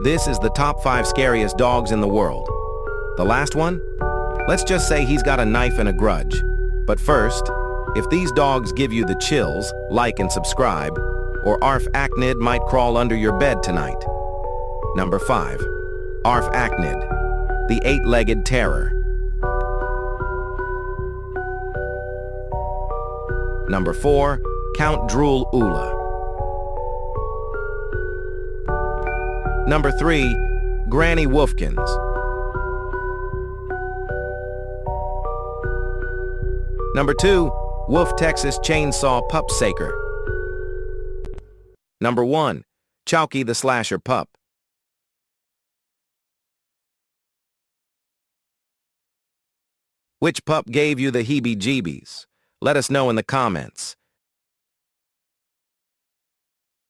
This is the top 5 scariest dogs in the world. The last one? Let's just say he's got a knife and a grudge. But first, if these dogs give you the chills, like and subscribe, or Arf Achnid might crawl under your bed tonight. Number 5. Arf Achnid, the 8-legged terror. Number 4. Count Drool Ula. Number 3. Granny Wolfkins. Number 2. Wolf Texas Chainsaw Pupsaker. Number 1. Chowky the Slasher Pup. Which pup gave you the heebie-jeebies? Let us know in the comments.